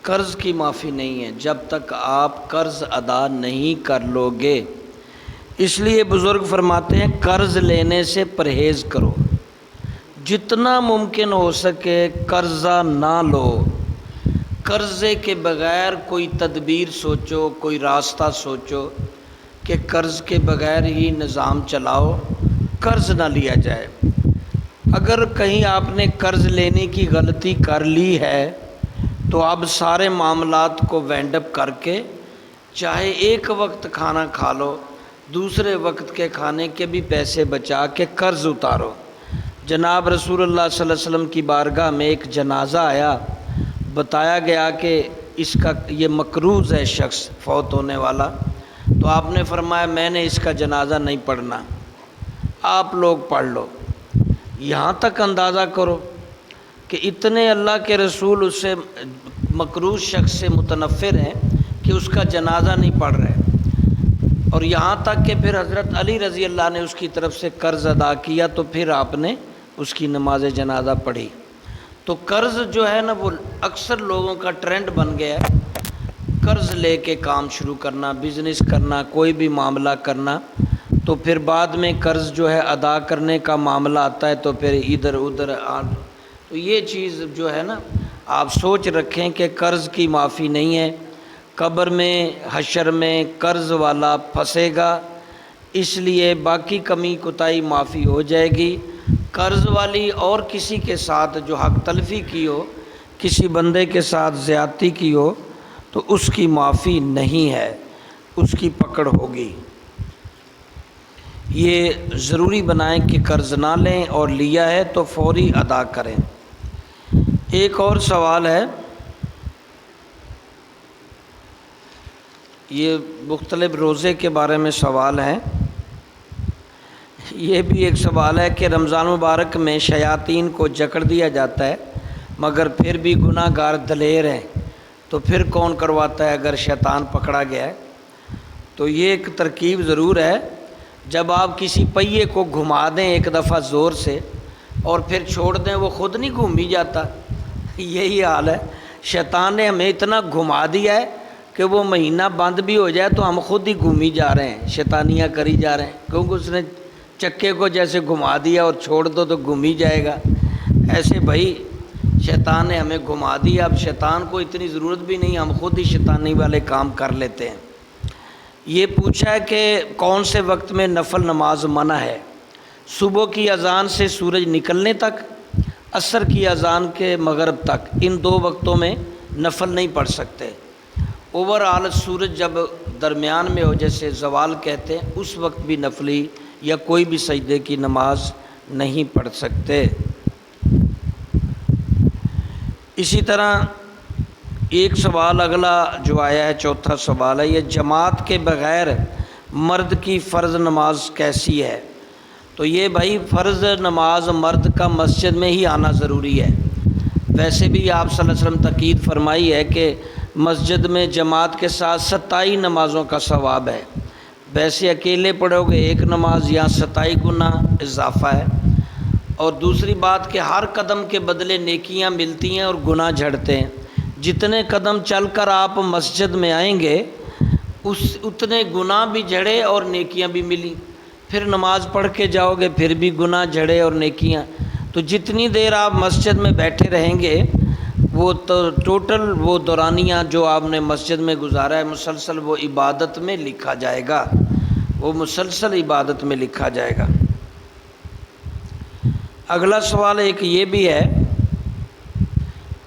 قرض کی معافی نہیں ہے جب تک آپ قرض ادا نہیں کر لو گے۔ اس لیے بزرگ فرماتے ہیں قرض لینے سے پرہیز کرو، جتنا ممکن ہو سکے قرضہ نہ لو۔ قرضے کے بغیر کوئی تدبیر سوچو، کوئی راستہ سوچو کہ قرض کے بغیر ہی نظام چلاؤ، قرض نہ لیا جائے۔ اگر کہیں آپ نے قرض لینے کی غلطی کر لی ہے تو اب سارے معاملات کو وینڈ اپ کر کے چاہے ایک وقت کھانا کھا لو، دوسرے وقت کے کھانے کے بھی پیسے بچا کے قرض اتارو۔ جناب رسول اللہ صلی اللہ علیہ وسلم کی بارگاہ میں ایک جنازہ آیا، بتایا گیا کہ اس کا یہ مقروض ہے شخص فوت ہونے والا، تو آپ نے فرمایا میں نے اس کا جنازہ نہیں پڑھنا، آپ لوگ پڑھ لو۔ یہاں تک اندازہ کرو کہ اتنے اللہ کے رسول اس سے مقروض شخص سے متنفر ہیں کہ اس کا جنازہ نہیں پڑھ رہے، اور یہاں تک کہ پھر حضرت علی رضی اللہ نے اس کی طرف سے قرض ادا کیا تو پھر آپ نے اس کی نماز جنازہ پڑھی۔ تو قرض جو ہے نا وہ اکثر لوگوں کا ٹرینڈ بن گیا ہے، قرض لے کے کام شروع کرنا، بزنس کرنا، کوئی بھی معاملہ کرنا، تو پھر بعد میں قرض جو ہے ادا کرنے کا معاملہ آتا ہے تو پھر ادھر ادھر تو یہ چیز جو ہے نا آپ سوچ رکھیں کہ قرض کی معافی نہیں ہے۔ قبر میں حشر میں قرض والا پھنسے گا، اس لیے باقی کمی کوتاہی معافی ہو جائے گی۔ قرض والی اور کسی کے ساتھ جو حق تلفی کی ہو، کسی بندے کے ساتھ زیادتی کی ہو تو اس کی معافی نہیں ہے، اس کی پکڑ ہوگی۔ یہ ضروری بنائیں کہ قرض نہ لیں اور لیا ہے تو فوری ادا کریں۔ ایک اور سوال ہے، یہ مختلف روزے کے بارے میں سوال ہے۔ یہ بھی ایک سوال ہے کہ رمضان مبارک میں شیاطین کو جکڑ دیا جاتا ہے مگر پھر بھی گناہ گار دلیر ہیں، تو پھر کون کرواتا ہے اگر شیطان پکڑا گیا ہے؟ تو یہ ایک ترکیب ضرور ہے، جب آپ کسی پہیے کو گھما دیں ایک دفعہ زور سے اور پھر چھوڑ دیں وہ خود نہیں گھوم ہی جاتا، یہی حال ہے۔ شیطان نے ہمیں اتنا گھما دیا ہے کہ وہ مہینہ بند بھی ہو جائے تو ہم خود ہی گھومی جا رہے ہیں، شیطانیاں کری جا رہے ہیں، کیونکہ اس نے چکے کو جیسے گھما دیا اور چھوڑ دو تو گھوم ہی جائے گا۔ ایسے بھائی شیطان نے ہمیں گھما دیا، اب شیطان کو اتنی ضرورت بھی نہیں، ہم خود ہی شیطانی والے کام کر لیتے ہیں۔ یہ پوچھا ہے کہ کون سے وقت میں نفل نماز منع ہے؟ صبح کی اذان سے سورج نکلنے تک، عصر کی اذان کے مغرب تک، ان دو وقتوں میں نفل نہیں پڑھ سکتے۔ اوورآل سورج جب درمیان میں ہو جیسے زوال کہتے ہیں اس وقت بھی نفلی یا کوئی بھی سجدے کی نماز نہیں پڑھ سکتے۔ اسی طرح ایک سوال اگلا جو آیا ہے، چوتھا سوال ہے، یہ جماعت کے بغیر مرد کی فرض نماز کیسی ہے؟ تو یہ بھائی فرض نماز مرد کا مسجد میں ہی آنا ضروری ہے۔ ویسے بھی آپ صلی اللہ علیہ وسلم تاکید فرمائی ہے کہ مسجد میں جماعت کے ساتھ 27 نمازوں کا ثواب ہے، ویسے اکیلے پڑھو گے ایک نماز، یہاں 27 گنا اضافہ ہے۔ اور دوسری بات کہ ہر قدم کے بدلے نیکیاں ملتی ہیں اور گناہ جھڑتے ہیں، جتنے قدم چل کر آپ مسجد میں آئیں گے اتنے گناہ بھی جھڑے اور نیکیاں بھی ملی، پھر نماز پڑھ کے جاؤ گے پھر بھی گناہ جھڑے اور نیکیاں، تو جتنی دیر آپ مسجد میں بیٹھے رہیں گے وہ تو ٹوٹل وہ دورانیہ جو آپ نے مسجد میں گزارا ہے مسلسل وہ عبادت میں لکھا جائے گا، وہ مسلسل عبادت میں لکھا جائے گا۔ اگلا سوال ایک یہ بھی ہے،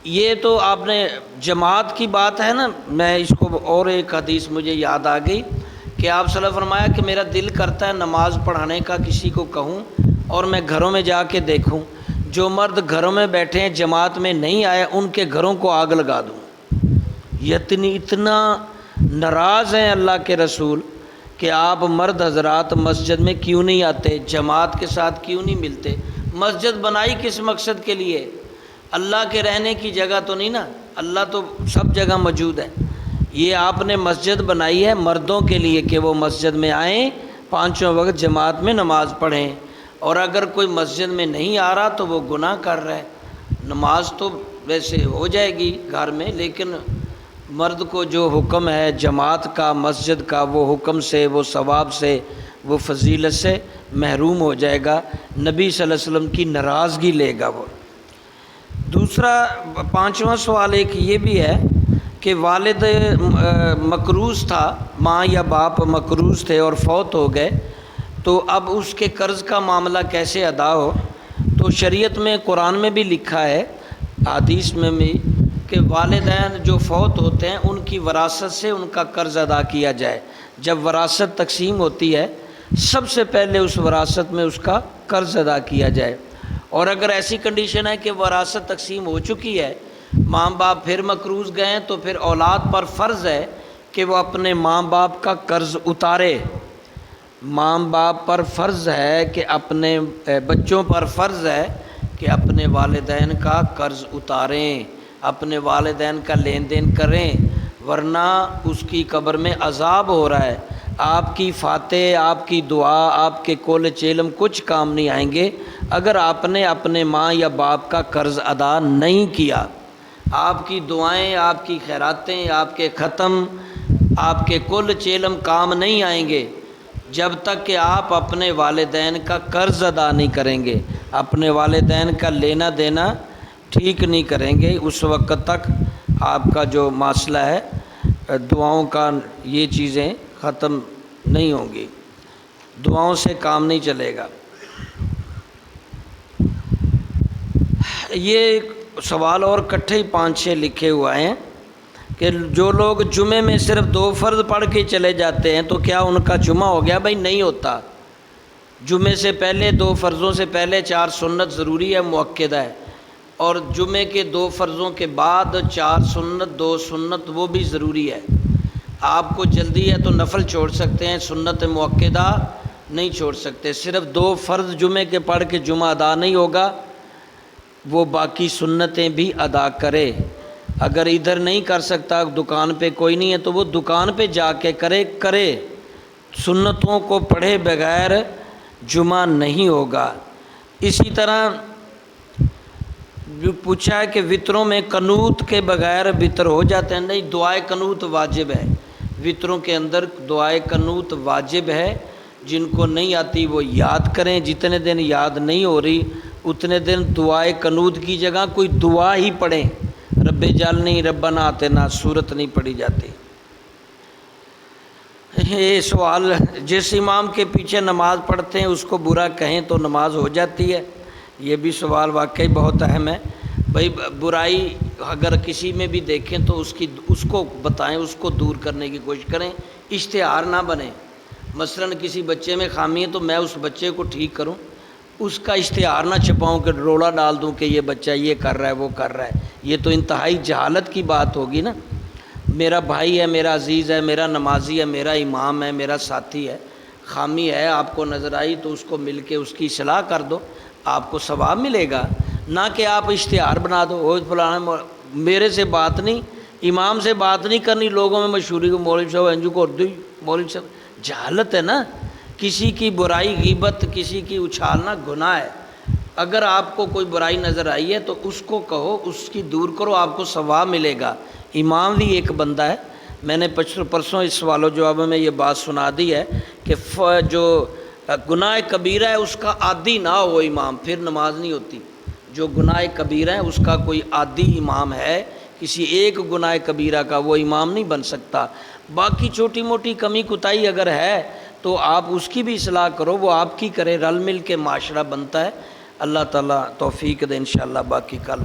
یہ تو آپ نے جماعت کی بات ہے نا، میں اس کو اور ایک حدیث مجھے یاد آ گئی کہ آپ صلی اللہ علیہ وسلم فرمایا کہ میرا دل کرتا ہے نماز پڑھانے کا کسی کو کہوں اور میں گھروں میں جا کے دیکھوں، جو مرد گھروں میں بیٹھے ہیں جماعت میں نہیں آئے ان کے گھروں کو آگ لگا دوں۔ اتنا ناراض ہیں اللہ کے رسول کہ آپ مرد حضرات مسجد میں کیوں نہیں آتے، جماعت کے ساتھ کیوں نہیں ملتے؟ مسجد بنائی کس مقصد کے لیے؟ اللہ کے رہنے کی جگہ تو نہیں نا، اللہ تو سب جگہ موجود ہے۔ یہ آپ نے مسجد بنائی ہے مردوں کے لیے کہ وہ مسجد میں آئیں، پانچوں وقت جماعت میں نماز پڑھیں، اور اگر کوئی مسجد میں نہیں آ رہا تو وہ گناہ کر رہا ہے۔ نماز تو ویسے ہو جائے گی گھر میں لیکن مرد کو جو حکم ہے جماعت کا، مسجد کا، وہ حکم سے، وہ ثواب سے، وہ فضیلت سے محروم ہو جائے گا، نبی صلی اللہ علیہ وسلم کی ناراضگی لے گا وہ۔ دوسرا 5واں سوال ایک یہ بھی ہے کہ والد مقروض تھا، ماں یا باپ مقروض تھے اور فوت ہو گئے، تو اب اس کے قرض کا معاملہ کیسے ادا ہو؟ تو شریعت میں، قرآن میں بھی لکھا ہے، حدیث میں بھی، کہ والدین جو فوت ہوتے ہیں ان کی وراثت سے ان کا قرض ادا کیا جائے۔ جب وراثت تقسیم ہوتی ہے سب سے پہلے اس وراثت میں اس کا قرض ادا کیا جائے۔ اور اگر ایسی کنڈیشن ہے کہ وراثت تقسیم ہو چکی ہے، ماں باپ پھر مقروض گئے ہیں، تو پھر اولاد پر فرض ہے کہ وہ اپنے ماں باپ کا قرض اتارے۔ ماں باپ پر فرض ہے کہ اپنے بچوں پر فرض ہے کہ اپنے والدین کا قرض اتاریں، اپنے والدین کا لین دین کریں، ورنہ اس کی قبر میں عذاب ہو رہا ہے۔ آپ کی فاتح، آپ کی دعا، آپ کے قول چیلم کچھ کام نہیں آئیں گے اگر آپ نے اپنے ماں یا باپ کا قرض ادا نہیں کیا۔ آپ کی دعائیں، آپ کی خیراتیں، آپ کے ختم، آپ کے قول چیلم کام نہیں آئیں گے جب تک کہ آپ اپنے والدین کا قرض ادا نہیں کریں گے، اپنے والدین کا لینا دینا ٹھیک نہیں کریں گے۔ اس وقت تک آپ کا جو مسئلہ ہے دعاؤں کا، یہ چیزیں ختم نہیں ہوں گی، دعاؤں سے کام نہیں چلے گا۔ یہ سوال اور کٹھے ہی 5-6 لکھے ہوا ہیں کہ جو لوگ جمعے میں صرف 2 فرض پڑھ کے چلے جاتے ہیں تو کیا ان کا جمعہ ہو گیا؟ بھائی نہیں ہوتا۔ جمعے سے پہلے 2 فرضوں سے پہلے 4 سنت ضروری ہے، مؤکدہ ہے، اور جمعے کے 2 فرضوں کے بعد 4 سنت، 2 سنت وہ بھی ضروری ہے۔ آپ کو جلدی ہے تو نفل چھوڑ سکتے ہیں، سنت مؤکدہ نہیں چھوڑ سکتے۔ صرف 2 فرض جمعے کے پڑھ کے جمعہ ادا نہیں ہوگا، وہ باقی سنتیں بھی ادا کرے۔ اگر ادھر نہیں کر سکتا، دکان پہ کوئی نہیں ہے، تو وہ دکان پہ جا کے کرے، سنتوں کو پڑھے بغیر جمعہ نہیں ہوگا۔ اسی طرح جو پوچھا ہے کہ وطروں میں قنوت کے بغیر وطر ہو جاتے ہیں، نہیں، دعائے قنوت واجب ہے، وطروں کے اندر دعائے قنوت واجب ہے۔ جن کو نہیں آتی وہ یاد کریں، جتنے دن یاد نہیں ہو رہی اتنے دن دعائے قنوت کی جگہ کوئی دعا ہی پڑھیں، رب جعلنی ربنا آتنا سورت نہیں پڑھی جاتی۔ یہ سوال، جس امام کے پیچھے نماز پڑھتے ہیں اس کو برا کہیں تو نماز ہو جاتی ہے، یہ بھی سوال واقعی بہت اہم ہے۔ بھائی برائی اگر کسی میں بھی دیکھیں تو اس کو بتائیں، اس کو دور کرنے کی کوشش کریں، اشتہار نہ بنے۔ مثلاً کسی بچے میں خامی ہے تو میں اس بچے کو ٹھیک کروں، اس کا اشتہار نہ چھپاؤں کہ رولا ڈال دوں کہ یہ بچہ یہ کر رہا ہے وہ کر رہا ہے، یہ تو انتہائی جہالت کی بات ہوگی نا۔ میرا بھائی ہے، میرا عزیز ہے، میرا نمازی ہے، میرا امام ہے، میرا ساتھی ہے، خامی ہے آپ کو نظر آئی تو اس کو مل کے اس کی اصلاح کر دو، آپ کو ثواب ملے گا، نہ کہ آپ اشتہار بنا دو، وہ فلانا میرے سے بات نہیں، امام سے بات نہیں کرنی، لوگوں میں مشہوری کو مولوی صاحب انجو کو اردو مولوی صاحب، جہالت ہے نا۔ کسی کی برائی، غیبت، کسی کی اچھالنا گناہ ہے۔ اگر آپ کو کوئی برائی نظر آئی ہے تو اس کو کہو، اس کی دور کرو، آپ کو ثواب ملے گا۔ امام بھی ایک بندہ ہے، میں نے پرسوں اس سوال و جواب میں یہ بات سنا دی ہے کہ جو گناہ کبیرہ ہے اس کا عادی نہ ہو امام، پھر نماز نہیں ہوتی۔ جو گناہ کبیرہ ہے اس کا کوئی عادی امام ہے، کسی ایک گناہ کبیرہ کا، وہ امام نہیں بن سکتا۔ باقی چھوٹی موٹی کمی کوتاہی اگر ہے تو آپ اس کی بھی اصلاح کرو، وہ آپ کی کرے، رل مل کے معاشرہ بنتا ہے۔ اللہ تعالیٰ توفیق دے انشاءاللہ، باقی کل